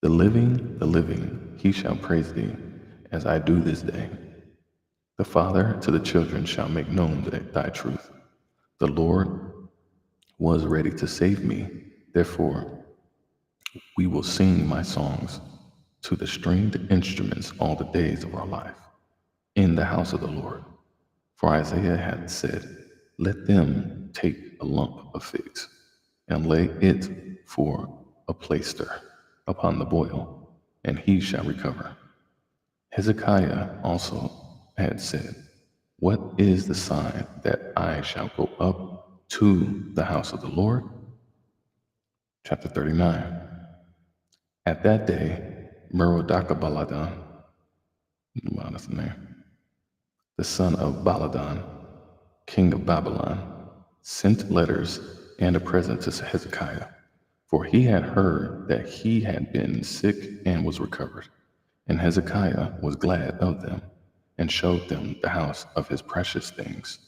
The living, he shall praise thee, as I do this day. The Father to the children shall make known thy truth. The Lord was ready to save me. Therefore, we will sing my songs to the stringed instruments all the days of our life in the house of the Lord. For Isaiah had said, let them take a lump of figs and lay it for a plaister upon the boil, and he shall recover. Hezekiah also had said, what is the sign that I shall go up to the house of the Lord? Chapter 39. At that day, Merodachbaladan, wow, that's the name, the son of Baladan, king of Babylon, sent letters and a present to Hezekiah, for he had heard that he had been sick and was recovered. And Hezekiah was glad of them, and showed them the house of his precious things,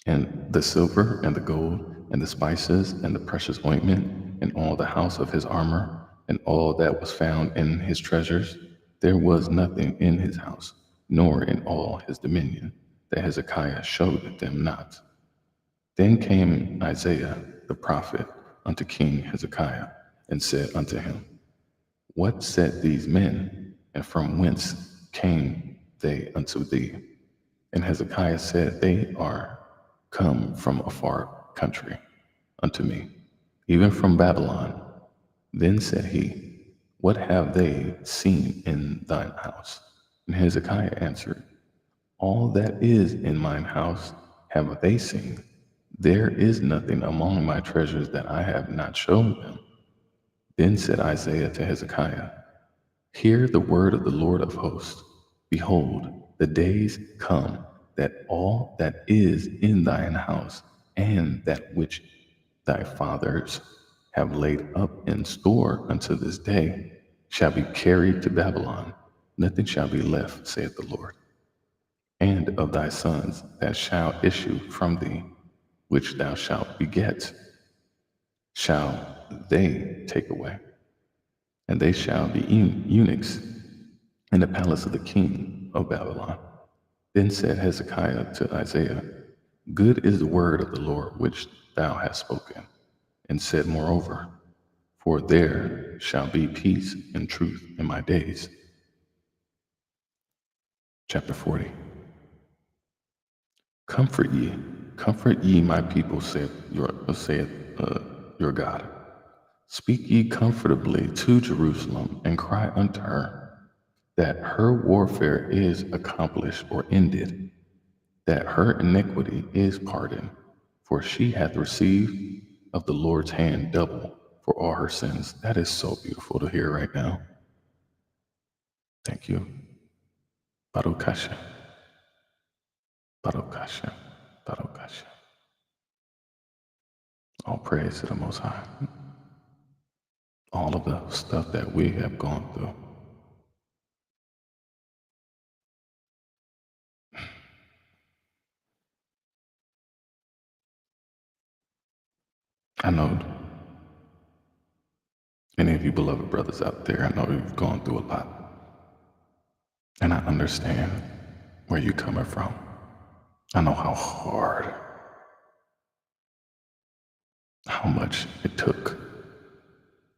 and the silver and the gold, and the spices and the precious ointment, and all the house of his armor, and all that was found in his treasures. There was nothing in his house, nor in all his dominion, that Hezekiah showed them not. Then came Isaiah the prophet unto King Hezekiah, and said unto him, what said these men, and from whence came they unto thee? And Hezekiah said, they are come from a far country unto me, even from Babylon. Then said he, what have they seen in thine house? And Hezekiah answered, All that is in mine house have they seen. There is nothing among my treasures that I have not shown them. Then said Isaiah to Hezekiah, Hear the word of the Lord of hosts. Behold, the days come that all that is in thine house and that which thy fathers have laid up in store unto this day shall be carried to Babylon. Nothing shall be left, saith the Lord. And of thy sons that shall issue from thee, which thou shalt beget, shall they take away, and they shall be eunuchs in the palace of the king of Babylon. Then said Hezekiah to Isaiah, Good is the word of the Lord which thou hast spoken, and said moreover, For there shall be peace and truth in my days. Chapter 40. Comfort ye my people, saith your God. Speak ye comfortably to Jerusalem, and cry unto her, that her warfare is accomplished or ended, that her iniquity is pardoned, for she hath received of the Lord's hand double for all her sins. That is so beautiful to hear right now. Thank you. Baruch Hashem. Baruch Hashem. Baruch Hashem. All praise to the Most High. All of the stuff that we have gone through. I know any of you beloved brothers out there, I know you've gone through a lot. And I understand where you're coming from. I know how hard, how much it took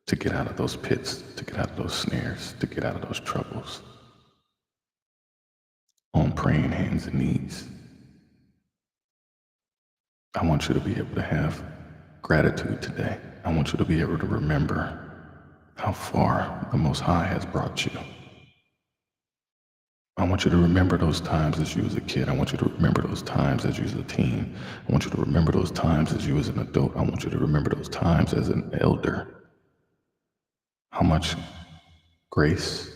to get out of those pits, to get out of those snares, to get out of those troubles. On praying hands and knees. I want you to be able to have gratitude today. I want you to be able to remember how far the Most High has brought you. I want you to remember those times as you was a kid. I want you to remember those times as you was a teen. I want you to remember those times as you was an adult. I want you to remember those times as an elder. How much grace,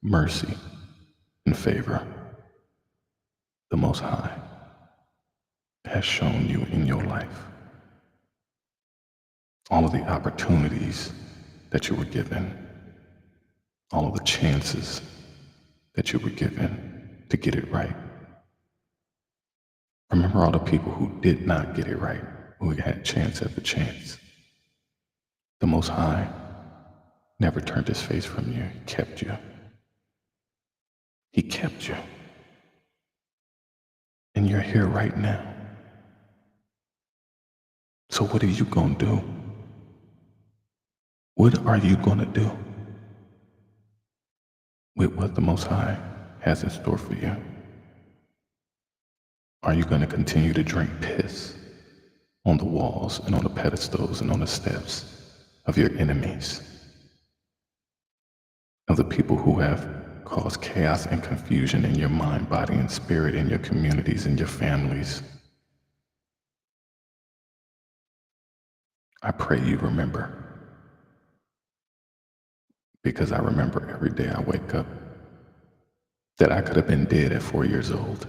mercy, and favor the Most High has shown you in your life. All of the opportunities that you were given, all of the chances that you were given to get it right. Remember all the people who did not get it right, who had chance after chance. The Most High never turned his face from you. He kept you. He kept you. And you're here right now. So what are you going to do? What are you going to do with what the Most High has in store for you? Are you going to continue to drink piss on the walls and on the pedestals and on the steps of your enemies, of the people who have caused chaos and confusion in your mind, body, and spirit, in your communities, in your families? I pray you remember, because I remember every day I wake up that I could have been dead at 4 years old,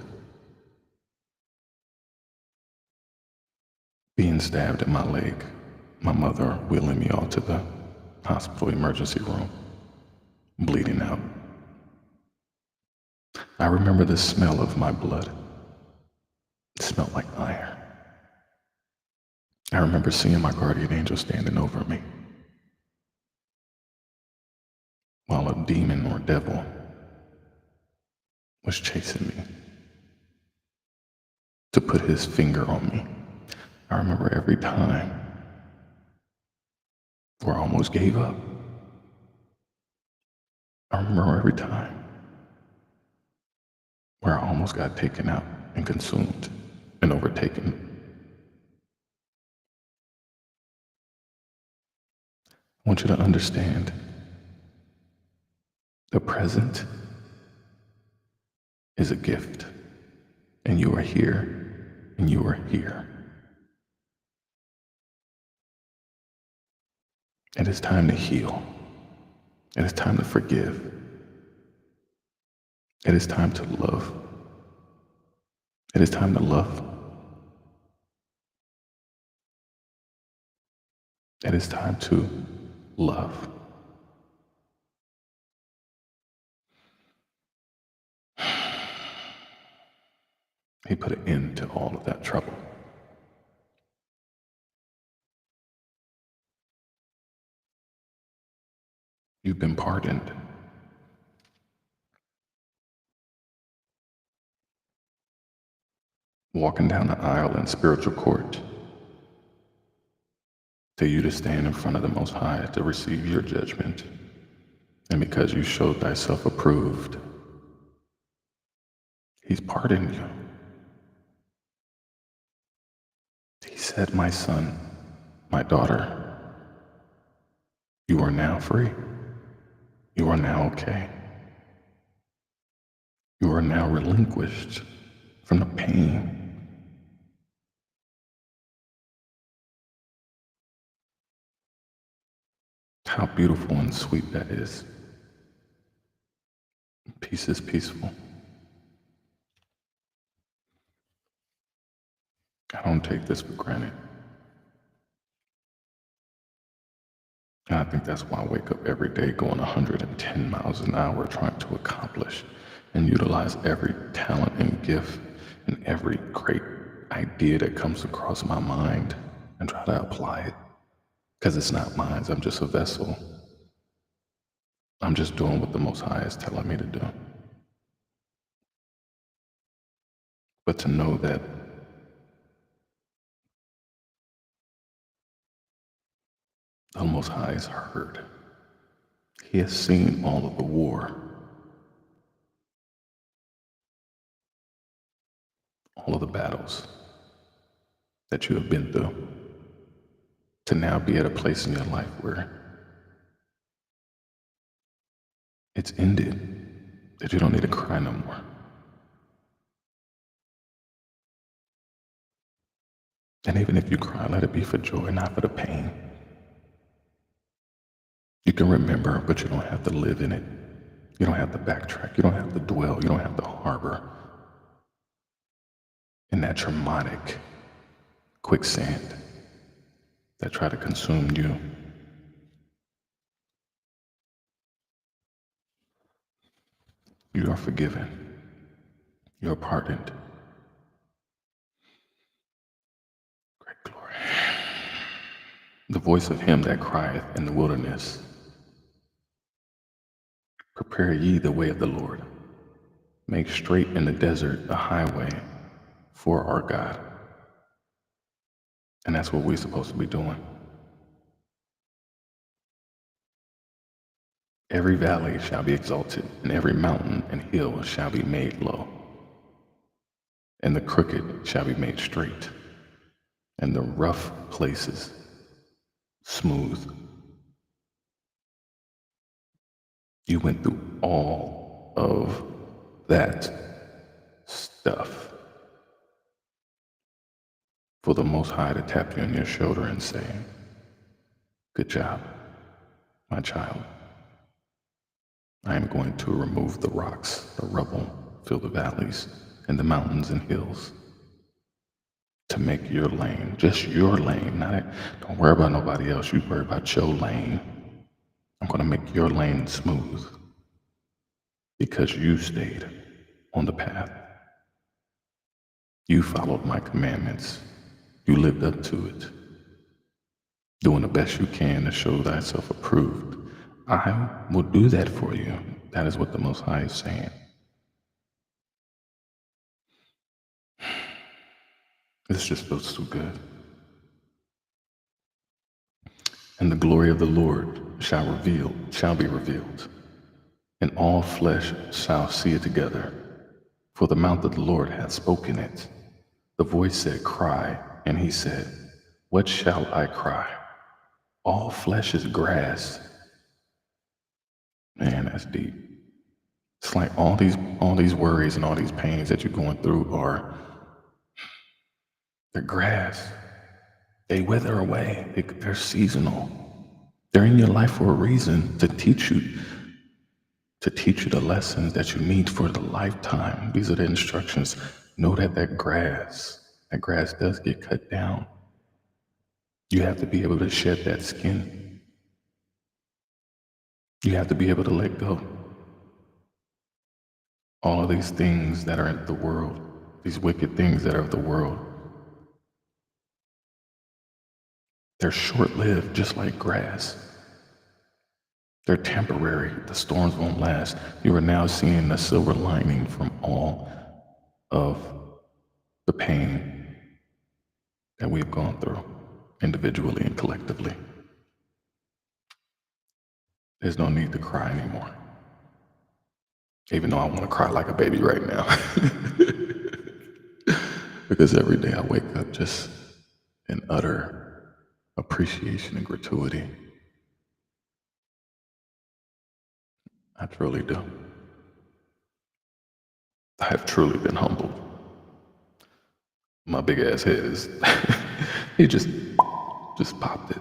being stabbed in my leg, my mother wheeling me off to the hospital emergency room, bleeding out. I remember the smell of my blood. It smelled like iron. I remember seeing my guardian angel standing over me while a demon or devil was chasing me to put his finger on me. I remember every time where I almost gave up. I remember every time where I almost got taken out and consumed and overtaken. I want you to understand the present is a gift. And you are here, and you are here. It is time to heal. It is time to forgive. It is time to love. It is time to love. It is time to love. He put an end to all of that trouble. You've been pardoned. Walking down the aisle in spiritual court, to you to stand in front of the Most High to receive your judgment. And because you showed thyself approved, He's pardoned you. He said, my son, my daughter, you are now free. You are now okay. You are now relinquished from the pain. How beautiful and sweet that is. Peace is peaceful. I don't take this for granted. And I think that's why I wake up every day going 110 miles an hour trying to accomplish and utilize every talent and gift and every great idea that comes across my mind and try to apply it. Because it's not mine, I'm just a vessel. I'm just doing what the Most High is telling me to do. But to know that the Most High has heard. He has seen all of the war, all of the battles that you have been through, to now be at a place in your life where it's ended, that you don't need to cry no more. And even if you cry, let it be for joy, not for the pain. You can remember, but you don't have to live in it. You don't have to backtrack. You don't have to dwell. You don't have to harbor in that traumatic quicksand that try to consume you. You are forgiven. You are pardoned. Great glory. The voice of him that crieth in the wilderness, prepare ye the way of the Lord. Make straight in the desert a highway for our God. And that's what we're supposed to be doing. Every valley shall be exalted, and every mountain and hill shall be made low. And the crooked shall be made straight, and the rough places smooth. You went through all of that stuff for the Most High to tap you on your shoulder and say, good job, my child. I am going to remove the rocks, the rubble, fill the valleys, and the mountains and hills to make your lane, just your lane, don't worry about nobody else, you worry about your lane. I'm going to make your lane smooth because you stayed on the path. You followed my commandments. You lived up to it, doing the best you can to show thyself approved. I will do that for you. That is what the Most High is saying. This just feels so good. And the glory of the Lord shall be revealed, and all flesh shall see it together. For the mouth of the Lord hath spoken it. The voice said, cry, and he said, what shall I cry? All flesh is grass. Man, that's deep. It's It's like all these worries and all these pains that you're going through they're grass. They wither away. They're seasonal. They're in your life for a reason to teach you the lessons that you need for the lifetime. These are the instructions. Know that grass does get cut down. You have to be able to shed that skin. You have to be able to let go. All of these things that are in the world, these wicked things that are of the world, they're short-lived, just like grass. They're temporary. The storms won't last. You are now seeing the silver lining from all of the pain that we've gone through, individually and collectively. There's no need to cry anymore, even though I want to cry like a baby right now. Because every day I wake up just in utter appreciation and gratuity. I truly do. I have truly been humbled. My big ass head is, he just popped it.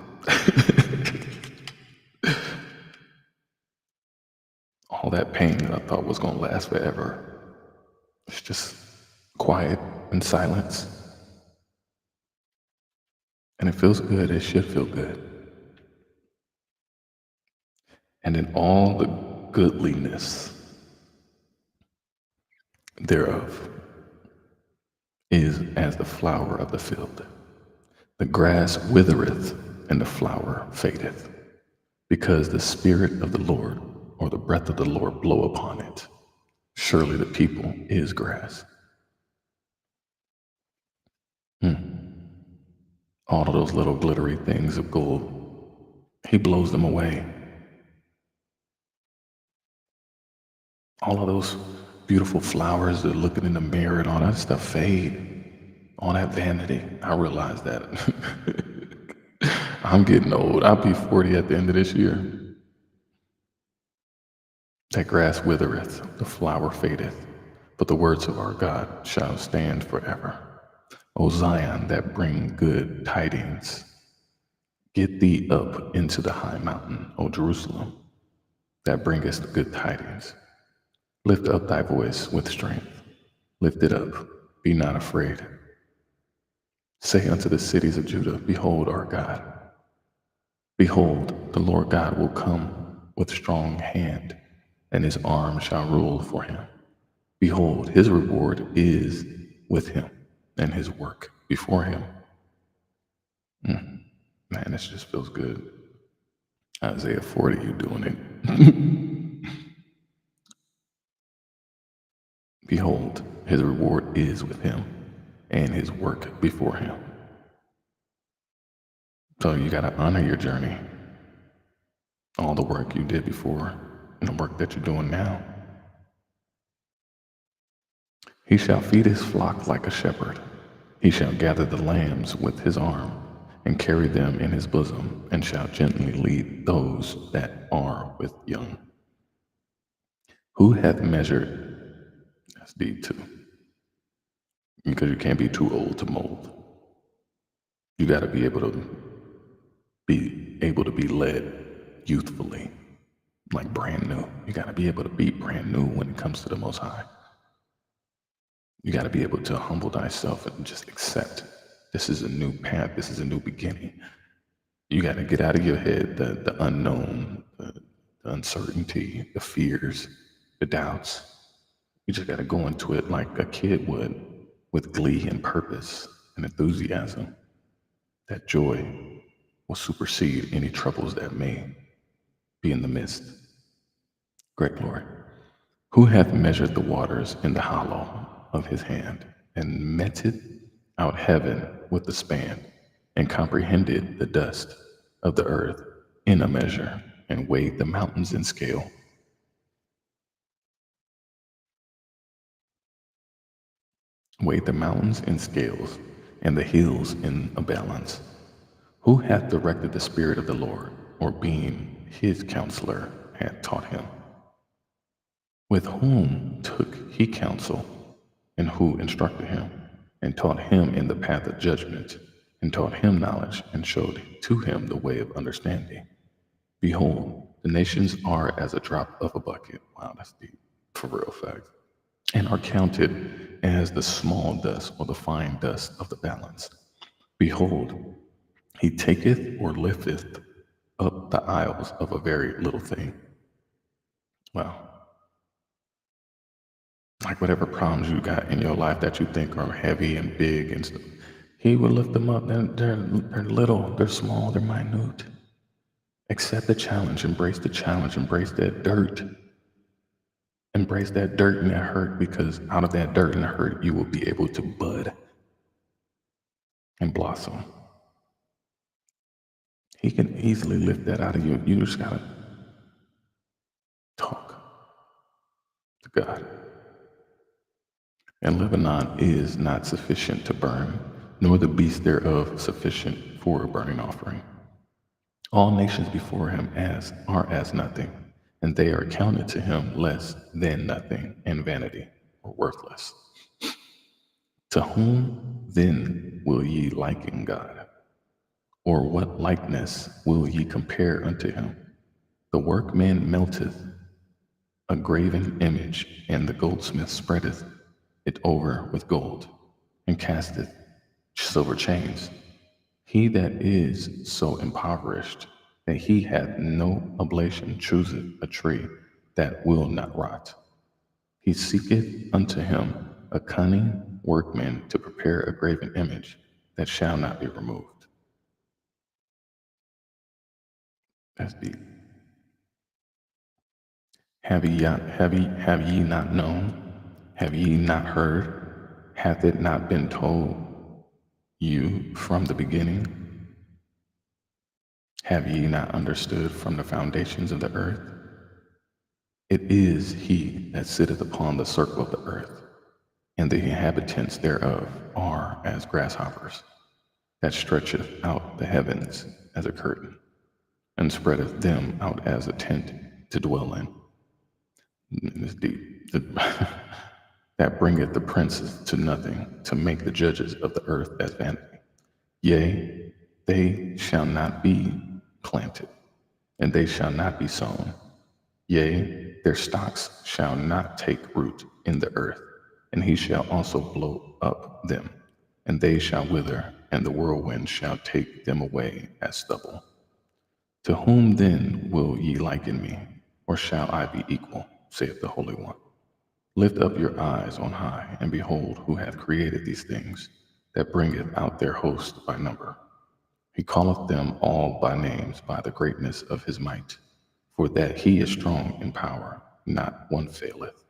All that pain that I thought was going to last forever, it's just quiet and silence. And it feels good. It should feel good. And in all the goodliness thereof is as the flower of the field. The grass withereth and the flower fadeth, because the Spirit of the Lord, or the breath of the Lord, blow upon it. Surely the people is grass. All of those little glittery things of gold, he blows them away. All of those beautiful flowers that are looking in the mirror and all that stuff fade. All that vanity. I realize that. I'm getting old. I'll be 40 at the end of this year. That grass withereth, the flower fadeth, but the words of our God shall stand forever. O Zion, that bring good tidings, get thee up into the high mountain, O Jerusalem, that bringest good tidings. Lift up thy voice with strength. Lift it up. Be not afraid. Say unto the cities of Judah, behold our God. Behold, the Lord God will come with strong hand, and his arm shall rule for him. Behold, his reward is with him, and his work before him. Man, this just feels good. Isaiah 40, you doing it. Behold, his reward is with him, and his work before him. So you got to honor your journey, all the work you did before, and the work that you're doing now. He shall feed his flock like a shepherd. He shall gather the lambs with his arm, and carry them in his bosom, and shall gently lead those that are with young. Who hath measured, that's deep too, because you can't be too old to mold. You got to be able to be led youthfully, like brand new. You got to be able to be brand new when it comes to the Most High. You got to be able to humble thyself and just accept this is a new path. This is a new beginning. You got to get out of your head the unknown, the uncertainty, the fears, the doubts. You just got to go into it like a kid would, with glee and purpose and enthusiasm. That joy will supersede any troubles that may be in the midst. Great Lord, who hath measured the waters in the hollow of his hand, and meted out heaven with the span, and comprehended the dust of the earth in a measure, and weighed the mountains in scale. Weighed the mountains in scales, and the hills in a balance. Who hath directed the Spirit of the Lord, or being his counselor hath taught him? With whom took he counsel, and who instructed him, and taught him in the path of judgment, and taught him knowledge, and showed to him the way of understanding? Behold, the nations are as a drop of a bucket. Wow, that's deep, for real fact. And are counted as the small dust or the fine dust of the balance. Behold, he taketh or lifteth up the isles of a very little thing. Wow. Like whatever problems you got in your life that you think are heavy and big and stuff, he will lift them up. They're little, they're small, they're minute. Accept the challenge, embrace that dirt. Embrace that dirt and that hurt, because out of that dirt and hurt, you will be able to bud and blossom. He can easily lift that out of you. You just gotta talk to God. And Lebanon is not sufficient to burn, nor the beast thereof sufficient for a burning offering. All nations before him are as nothing, and they are counted to him less than nothing and vanity, or worthless. To whom then will ye liken God? Or what likeness will ye compare unto him? The workman melteth a graven image, and the goldsmith spreadeth it over with gold, and casteth silver chains. He that is so impoverished that he hath no oblation chooseth a tree that will not rot. He seeketh unto him a cunning workman to prepare a graven image that shall not be removed. That's deep. Have ye not known? Have ye not heard? Hath it not been told you from the beginning? Have ye not understood from the foundations of the earth? It is he that sitteth upon the circle of the earth, and the inhabitants thereof are as grasshoppers, that stretcheth out the heavens as a curtain, and spreadeth them out as a tent to dwell in. It's deep. That bringeth the princes to nothing, to make the judges of the earth as vanity. Yea, they shall not be planted, and they shall not be sown. Yea, their stocks shall not take root in the earth, and he shall also blow up them, and they shall wither, and the whirlwind shall take them away as stubble. To whom then will ye liken me, or shall I be equal, saith the Holy One? Lift up your eyes on high, and behold who hath created these things, that bringeth out their host by number. He calleth them all by names by the greatness of his might. For that he is strong in power, not one faileth.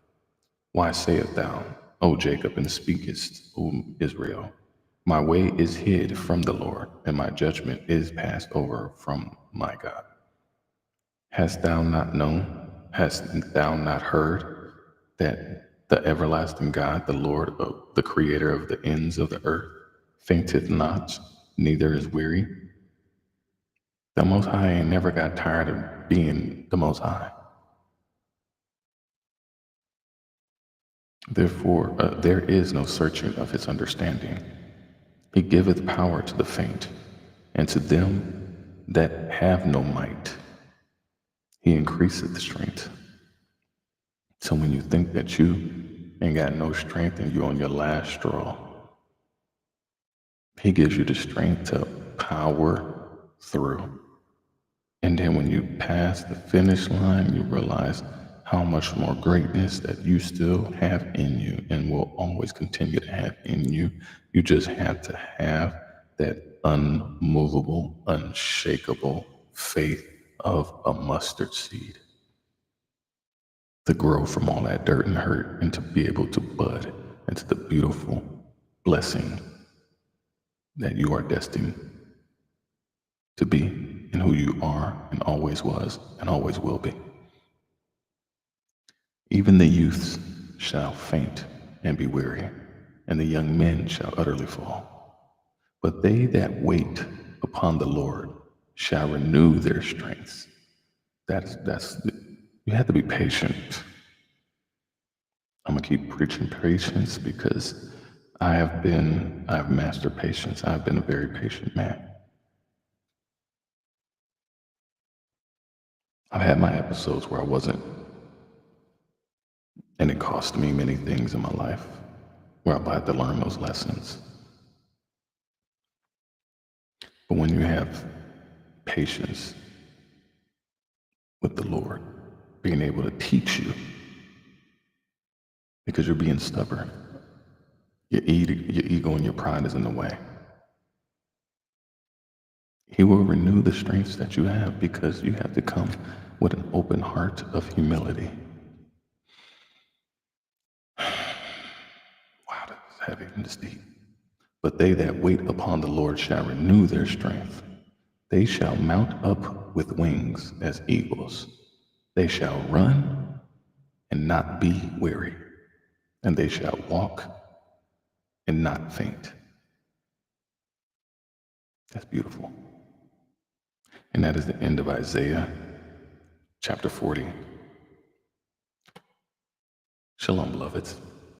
Why sayest thou, O Jacob, and speakest, O Israel? My way is hid from the Lord, and my judgment is passed over from my God. Hast thou not known? Hast thou not heard that the everlasting God, the Lord, the creator of the ends of the earth, fainteth not, neither is weary? The Most High ain't never got tired of being the Most High. Therefore, there is no searching of his understanding. He giveth power to the faint, and to them that have no might, he increaseth strength. So when you think that you ain't got no strength and you're on your last straw, he gives you the strength to power through. And then when you pass the finish line, you realize how much more greatness that you still have in you and will always continue to have in you. You just have to have that unmovable, unshakable faith of a mustard seed to grow from all that dirt and hurt and to be able to bud into the beautiful blessing that you are destined to be and who you are and always was and always will be. Even the youths shall faint and be weary, and the young men shall utterly fall. But they that wait upon the Lord shall renew their strength. You have to be patient. to keep preaching patience because I've mastered patience. I've been a very patient man. I've had my episodes where I wasn't, and it cost me many things in my life where I've had to learn those lessons. But when you have patience with the Lord, being able to teach you because you're being stubborn, your ego and your pride is in the way. He will renew the strengths that you have because you have to come with an open heart of humility. Wow, that's heavy and it's deep. But they that wait upon the Lord shall renew their strength. They shall mount up with wings as eagles. They shall run and not be weary, and they shall walk and not faint. That's beautiful. And that is the end of Isaiah chapter 40. Shalom, beloveds.